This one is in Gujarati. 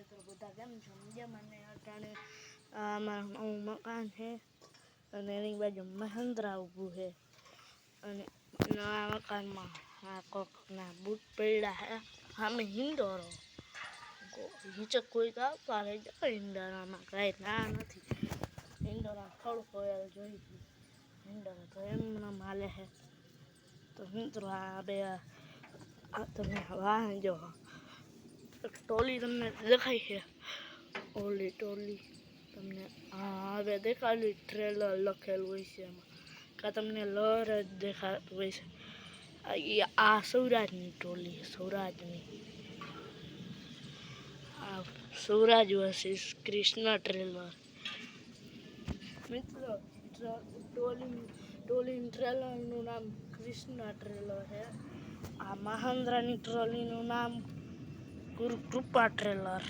મિત્રો બધા કેમ છો? મજામાં ને? અટાણે અમારું નવું મકાન છે અને એની બાજુ મહેન્દ્રા ઊભું છે અને નવા મકાનમાં આ કોકના બૂટ પડ્યા છે. સામે હિંડોરો નીચે કોઈ તો આવતા રહેજો. હિંડોરામાં કાંઈ ના નથી. હિંડોરા થોડુંક ઓઇલ જોઈ હિંડોરા તો એમનેમ હાલે છે. તો મિત્રો આ બે તમે વાહ જો ટોલી તમને દેખાય છે. ઓલી ટોલી તમને હવે દેખાડી ટ્રેલર લખેલું હોય છે એમાં કાં તમને લર જ દેખાતું હોય છે. આ સૌરાજની ટોલી સૌરાજની આ સૌરાજ વર્સિસ કૃષ્ણા ટ્રેલર. મિત્રો ટોલી ટ્રેલરનું નામ કૃષ્ણા ટ્રેલર છે. આ મહેન્દ્રાની ટ્રોલીનું નામ કૃપા ટ્રેલર.